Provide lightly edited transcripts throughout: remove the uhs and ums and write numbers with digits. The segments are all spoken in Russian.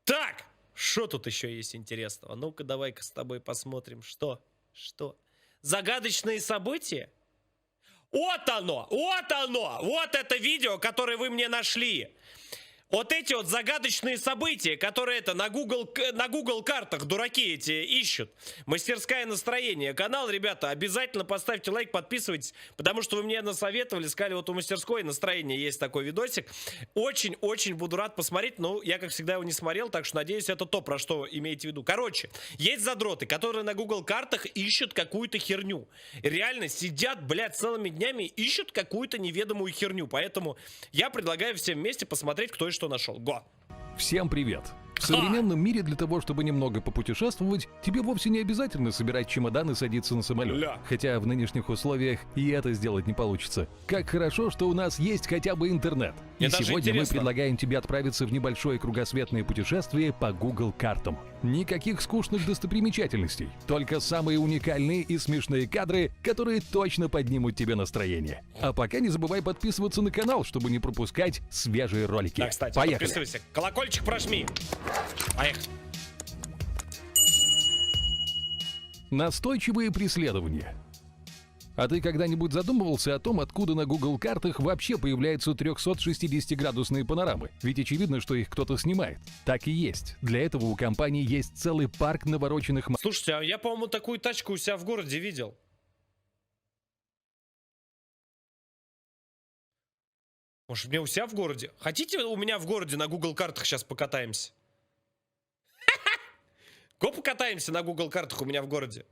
Так, что тут еще есть интересного? Ну-ка, давай-ка с тобой посмотрим. Что? Загадочные события? Вот оно! Вот это видео, которое вы мне нашли. Вот эти вот загадочные события, которые на Google картах дураки эти ищут. Мастерское настроение. Канал, ребята, обязательно поставьте лайк, подписывайтесь, потому что вы мне насоветовали, сказали, вот у мастерской настроения есть такой видосик. Очень-очень буду рад посмотреть, но я, как всегда, его не смотрел, так что, надеюсь, это то, про что имеете в виду. Короче, есть задроты, которые на Google картах ищут какую-то херню. Реально сидят, блядь, целыми днями, ищут какую-то неведомую херню. Поэтому я предлагаю всем вместе посмотреть, кто и что нашел. Го! Всем привет! В современном мире для того, чтобы немного попутешествовать, тебе вовсе не обязательно собирать чемодан и садиться на самолет. Хотя в нынешних условиях и это сделать не получится. Как хорошо, что у нас есть хотя бы интернет. И сегодня мы предлагаем тебе отправиться в небольшое кругосветное путешествие по Google картам. Никаких скучных достопримечательностей, только самые уникальные и смешные кадры, которые точно поднимут тебе настроение. А пока не забывай подписываться на канал, чтобы не пропускать свежие ролики. Да, кстати, поехали! Подписывайся, колокольчик прожми. Поехали. Настойчивые преследования. А ты когда-нибудь задумывался о том, откуда на Google картах вообще появляются 360-градусные панорамы? Ведь очевидно, что их кто-то снимает. Так и есть. Для этого у компании есть целый парк навороченных... Слушайте, а я, по-моему, такую тачку у себя в городе видел. Может, мне у себя в городе? Хотите у меня в городе на Google картах сейчас покатаемся? Го покатаемся на Google картах у меня в городе.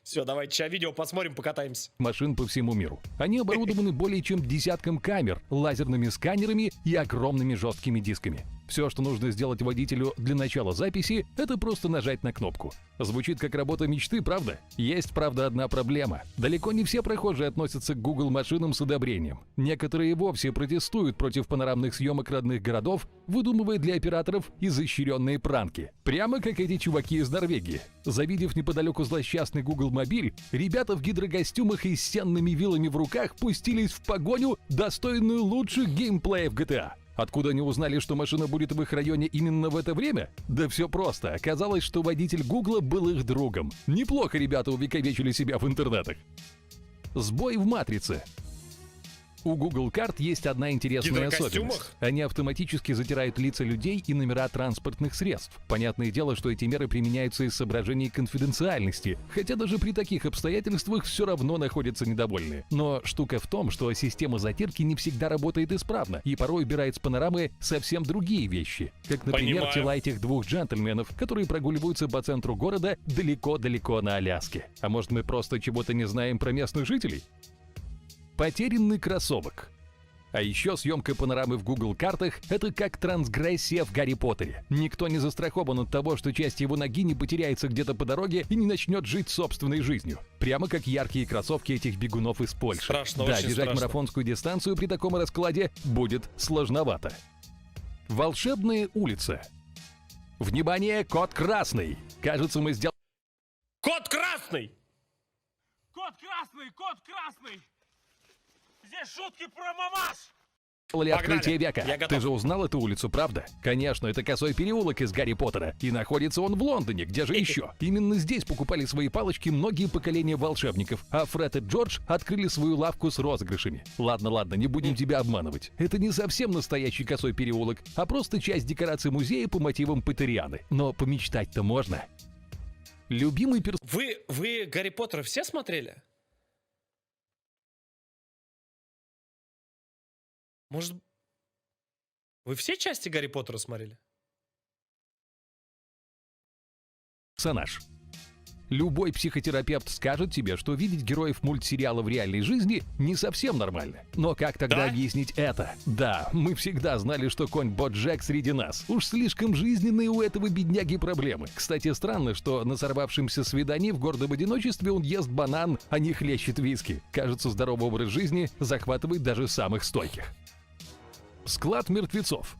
Все, давайте сейчас видео посмотрим, покатаемся. Машин по всему миру. Они оборудованы более чем десятком камер, лазерными сканерами и огромными жесткими дисками. Все, что нужно сделать водителю для начала записи, это просто нажать на кнопку. Звучит как работа мечты, правда? Есть, правда, одна проблема. Далеко не все прохожие относятся к Google машинам с одобрением. Некоторые вовсе протестуют против панорамных съемок родных городов, выдумывая для операторов изощренные пранки. Прямо как эти чуваки из Норвегии. Завидев неподалеку злосчастный Google мобиль, ребята в гидрокостюмах и стенными вилами в руках пустились в погоню, достойную лучших геймплеев GTA. Откуда они узнали, что машина будет в их районе именно в это время? Да все просто. Оказалось, что водитель Гугла был их другом. Неплохо ребята увековечили себя в интернетах. Сбой в матрице. У Google карт есть одна интересная особенность. Они автоматически затирают лица людей и номера транспортных средств. Понятное дело, что эти меры применяются из соображений конфиденциальности, хотя даже при таких обстоятельствах все равно находятся недовольные. Но штука в том, что система затирки не всегда работает исправно и порой убирает с панорамы совсем другие вещи. Как, например, тела этих двух джентльменов, которые прогуливаются по центру города далеко-далеко на Аляске. А может, мы просто чего-то не знаем про местных жителей? Потерянный кроссовок. А еще съемка панорамы в Google картах — это как трансгрессия в Гарри Поттере. Никто не застрахован от того, что часть его ноги не потеряется где-то по дороге и не начнет жить собственной жизнью. Прямо как яркие кроссовки этих бегунов из Польши. Страшно, да, очень держать страшно. марафонскую дистанцию при таком раскладе будет сложновато. Волшебная улица. Внимание, код красный. Кажется, мы сделали... Код красный! Кот красный! Кот красный! Здесь шутки про мамаш! Открытие века. Я готов. Ты же узнал эту улицу, правда? Конечно, это косой переулок из Гарри Поттера. И находится он в Лондоне, где же еще? Именно здесь покупали свои палочки многие поколения волшебников, а Фред и Джордж открыли свою лавку с розыгрышами. Ладно, не будем тебя обманывать. Это не совсем настоящий косой переулок, а просто часть декорации музея по мотивам Поттерианы. Но помечтать-то можно. Любимый персонаж... Вы Гарри Поттера все смотрели? Может, вы все части Гарри Поттера смотрели? Любой психотерапевт скажет тебе, что видеть героев мультсериала в реальной жизни не совсем нормально. Но как тогда объяснить это? Да, мы всегда знали, что конь Боджек среди нас. Уж слишком жизненные у этого бедняги проблемы. Кстати, странно, что на сорвавшемся свидании в гордом одиночестве он ест банан, а не хлещет виски. Кажется, здоровый образ жизни захватывает даже самых стойких. Склад мертвецов.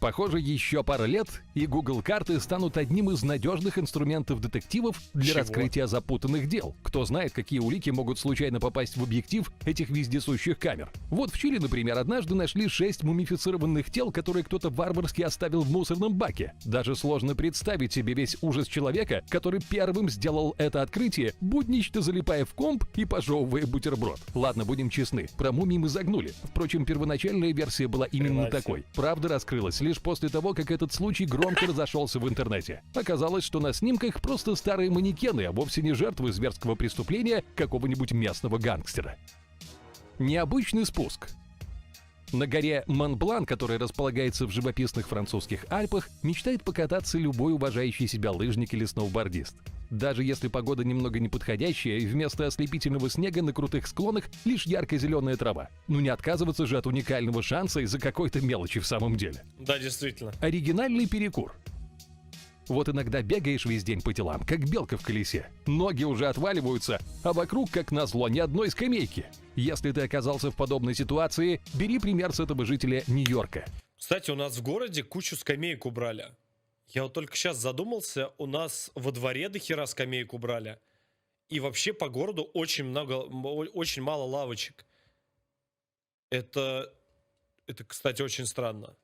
Похоже, еще пара лет, и Google карты станут одним из надежных инструментов детективов для Чего? раскрытия запутанных дел. Кто знает, какие улики могут случайно попасть в объектив этих вездесущих камер. Вот в Чили, например, однажды нашли 6 мумифицированных тел, которые кто-то варварски оставил в мусорном баке. Даже сложно представить себе весь ужас человека, который первым сделал это открытие, буднично залипая в комп и пожевывая бутерброд. Ладно, будем честны, про мумий мы загнули. Впрочем, первоначальная версия была именно Хрена себе. такой. Правда раскрылась лишь после того, как этот случай громко разошелся в интернете. Оказалось, что на снимках просто старые манекены, а вовсе не жертвы зверского преступления какого-нибудь местного гангстера. Необычный спуск. На горе Монблан, которая располагается в живописных французских Альпах, мечтает покататься любой уважающий себя лыжник или сноубордист. Даже если погода немного неподходящая, и вместо ослепительного снега на крутых склонах лишь ярко-зеленая трава. Ну не отказываться же от уникального шанса из-за какой-то мелочи в самом деле. Да, действительно. Оригинальный перекур. Вот иногда бегаешь весь день по делам, как белка в колесе. Ноги уже отваливаются, а вокруг, как назло, ни одной скамейки. Если ты оказался в подобной ситуации, бери пример с этого жителя Нью-Йорка. Кстати, у нас в городе кучу скамеек убрали. Я вот только сейчас задумался, у нас во дворе до хера скамеек убрали. И вообще по городу очень мало лавочек. Это, кстати, очень странно.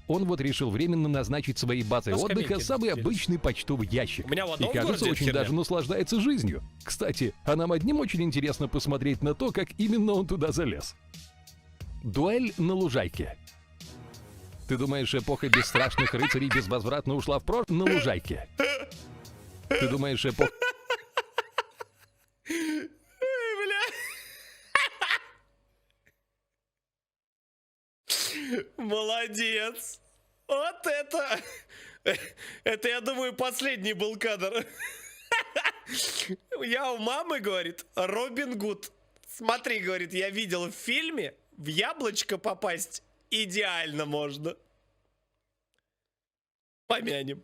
Он вот решил временно назначить своей базой Ну, отдыха скамейки самый здесь. обычный почтовый ящик. У меня в И одном кажется, городе очень херня. даже наслаждается жизнью. Кстати, а нам одним очень интересно посмотреть на то, как именно он туда залез. Дуэль на лужайке. Ты думаешь, эпоха бесстрашных рыцарей безвозвратно ушла в прошлое? На лужайке. Ты думаешь, эпоха... Молодец! Вот это! Это, я думаю, последний был кадр. Я у мамы, говорит, Робин Гуд. Смотри, говорит, я видел в фильме, в яблочко попасть идеально можно. Помянем.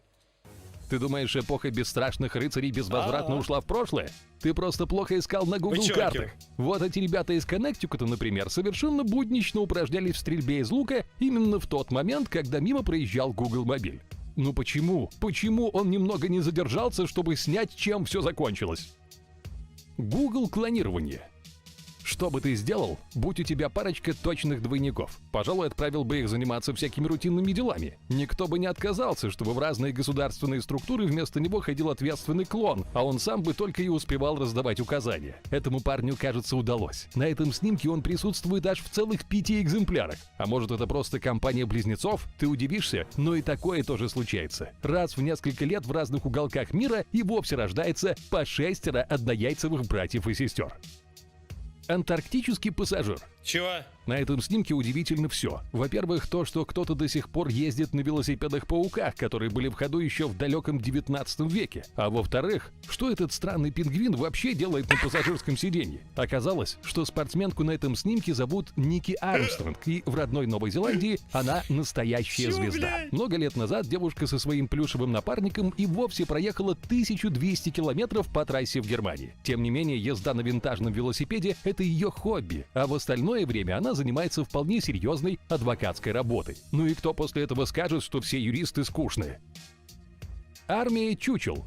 Ты думаешь, эпоха бесстрашных рыцарей безвозвратно А-а. ушла в прошлое? Ты просто плохо искал на Google Вычеркивай. картах. Вот эти ребята из Коннектикута, например, совершенно буднично упражнялись в стрельбе из лука именно в тот момент, когда мимо проезжал Google Мобиль. Ну почему? Почему он немного не задержался, чтобы снять, чем все закончилось? Google клонирование. Что бы ты сделал, будь у тебя парочка точных двойников? Пожалуй, отправил бы их заниматься всякими рутинными делами. Никто бы не отказался, чтобы в разные государственные структуры вместо него ходил ответственный клон, а он сам бы только и успевал раздавать указания. Этому парню, кажется, удалось. На этом снимке он присутствует аж в целых 5 экземплярах. А может, это просто компания близнецов? Ты удивишься, но и такое тоже случается. Раз в несколько лет в разных уголках мира и вовсе рождается по 6 однояйцевых братьев и сестер. Антарктический пассажир. Чего? На этом снимке удивительно все. Во-первых, то, что кто-то до сих пор ездит на велосипедах-пауках, которые были в ходу еще в далеком 19 веке. А во-вторых, что этот странный пингвин вообще делает на пассажирском сиденье? Оказалось, что спортсменку на этом снимке зовут Ники Армстронг, и в родной Новой Зеландии она настоящая Чё, звезда. блядь? Много лет назад девушка со своим плюшевым напарником и вовсе проехала 1200 километров по трассе в Германии. Тем не менее, езда на винтажном велосипеде – это ее хобби, а в остальное время она занимается вполне серьезной адвокатской работой. Ну и кто после этого скажет, что все юристы скучные? Армия чучел.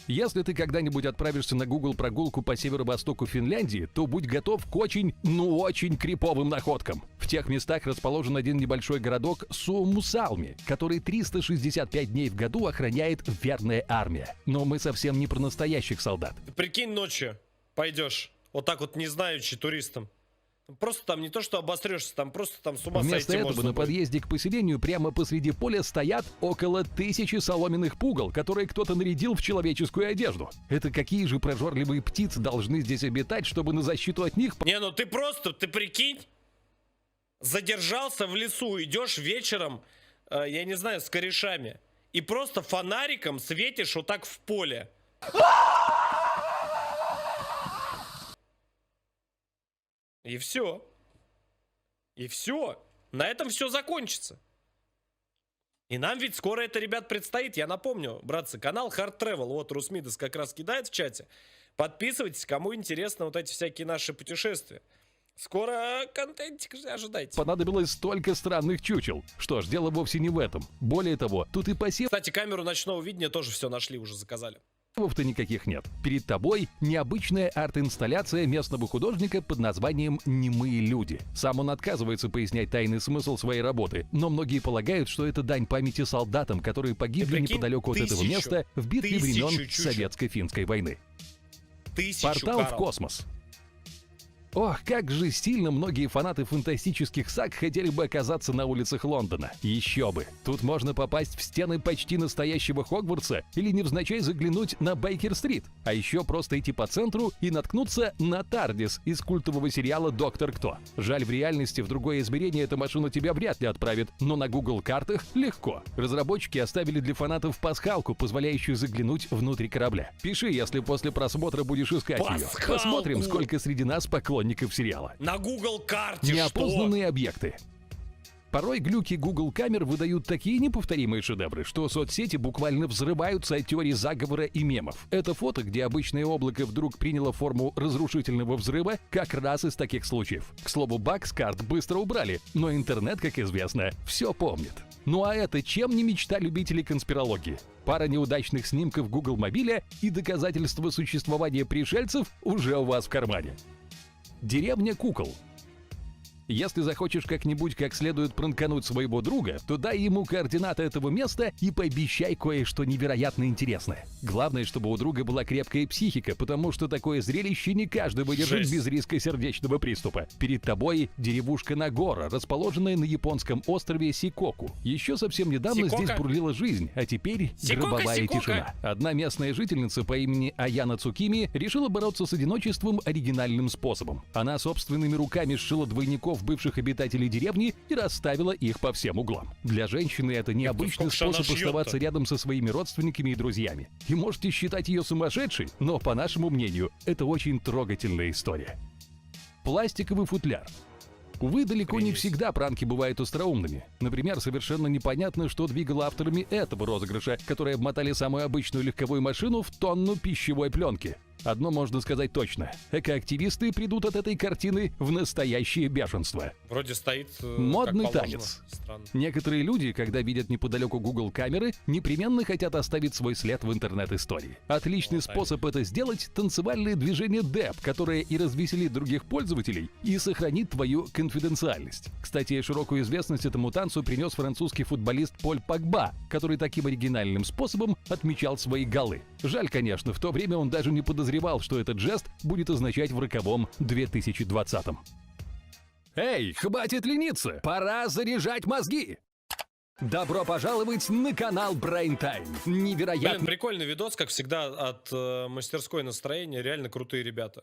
Если ты когда-нибудь отправишься на Google прогулку по северо-востоку Финляндии, то будь готов к очень, очень криповым находкам. В тех местах расположен один небольшой городок Суомусалми, который 365 дней в году охраняет верная армия. Но мы совсем не про настоящих солдат. Ты прикинь, ночью пойдешь, вот так вот не знаючи туристам. Просто там не то, что обосрешься, там просто там с ума Вместо сойти этого можно на будет. подъезде к поселению прямо посреди поля стоят около 1000 соломенных пугал, которые кто-то нарядил в человеческую одежду. Это какие же прожорливые птицы должны здесь обитать, чтобы на защиту от них... Не, ну ты прикинь, задержался в лесу, идешь вечером, я не знаю, с корешами, и просто фонариком светишь вот так в поле. И все. И все. На этом все закончится. И нам ведь скоро это, ребят, предстоит. Я напомню, братцы, канал Hard Travel. Вот Русмидас как раз кидает в чате. Подписывайтесь, кому интересно вот эти всякие наши путешествия. Скоро контентик ожидайте. понадобилось столько странных чучел. Что ж, дело вовсе не в этом. Более того, тут и посевов-то Кстати, камеру ночного видения тоже все нашли, уже заказали. никаких нет. Перед тобой необычная арт-инсталляция местного художника под названием «Немые люди». Сам он отказывается пояснять тайный смысл своей работы, но многие полагают, что это дань памяти солдатам, которые погибли Ты прикинь, неподалеку от этого 1000, места в битве 1000 времен чучел. Советско-финской войны. 1000, Портал в Карл. космос. Ох, как же сильно многие фанаты фантастических саг хотели бы оказаться на улицах Лондона. Еще бы. Тут можно попасть в стены почти настоящего Хогвартса или невзначай заглянуть на Бейкер-стрит. А еще просто идти по центру и наткнуться на Тардис из культового сериала «Доктор Кто». Жаль, в реальности в другое измерение эта машина тебя вряд ли отправит, но на Google картах легко. Разработчики оставили для фанатов пасхалку, позволяющую заглянуть внутрь корабля. Пиши, если после просмотра будешь искать ее. Пасхалку! Посмотрим, сколько среди нас поклонников сериала. На Google карте Неопознанные объекты. Порой глюки Google камер выдают такие неповторимые шедевры, что соцсети буквально взрываются от теорий заговора и мемов. Это фото, где обычное облако вдруг приняло форму разрушительного взрыва, как раз из таких случаев. К слову, баг с карт быстро убрали, но интернет, как известно, все помнит. Ну а это чем не мечта любителей конспирологии? Пара неудачных снимков Google мобиля и доказательства существования пришельцев уже у вас в кармане. Деревня кукол. Если захочешь как-нибудь как следует пранкануть своего друга, то дай ему координаты этого места и пообещай кое-что невероятно интересное. Главное, чтобы у друга была крепкая психика, потому что такое зрелище не каждый выдержит Жесть. без риска сердечного приступа. Перед тобой деревушка Нагора, расположенная на японском острове Сикоку. Еще совсем недавно Сикока? здесь бурлила жизнь, а теперь Сикока, гробовая Сикока. тишина. Одна местная жительница по имени Аяна Цукими решила бороться с одиночеством оригинальным способом. Она собственными руками сшила двойников бывших обитателей деревни и расставила их по всем углам. Для женщины это необычный сколько ж она способ шьёт-то? оставаться рядом со своими родственниками и друзьями. И можете считать ее сумасшедшей, но, по нашему мнению, это очень трогательная история. Пластиковый футляр. Увы, далеко не Прелесть. всегда пранки бывают остроумными. Например, совершенно непонятно, что двигало авторами этого розыгрыша, которые обмотали самую обычную легковую машину в тонну пищевой пленки. Одно можно сказать точно. Экоактивисты придут от этой картины в настоящее бешенство. Вроде стоит Модный как положено. танец. Странно. Некоторые люди, когда видят неподалеку Google камеры, непременно хотят оставить свой след в интернет-истории. Отличный Вот, способ это сделать — танцевальное движение Deb, которое и развеселит других пользователей, и сохранит твою конфиденциальность. Кстати, широкую известность этому танцу принес французский футболист Поль Погба, который таким оригинальным способом отмечал свои голы. Жаль, конечно, в то время он даже не подозревал, что этот жест будет означать в роковом 2020-м. Эй, хватит лениться! Пора заряжать мозги! Добро пожаловать на канал Brain Time. Блин, Невероятно прикольный видос, как всегда, от мастерской настроения. Реально крутые ребята.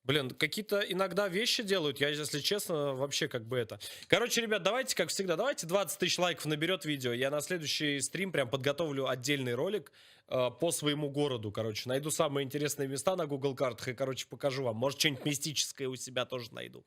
Блин, какие-то иногда вещи делают, я, если честно, вообще как бы это... Короче, ребят, давайте, как всегда, давайте 20 тысяч лайков наберет видео. Я на следующий стрим прям подготовлю отдельный ролик по своему городу, короче. Найду самые интересные места на Google картах и, короче, покажу вам. Может, что-нибудь мистическое у себя тоже найду.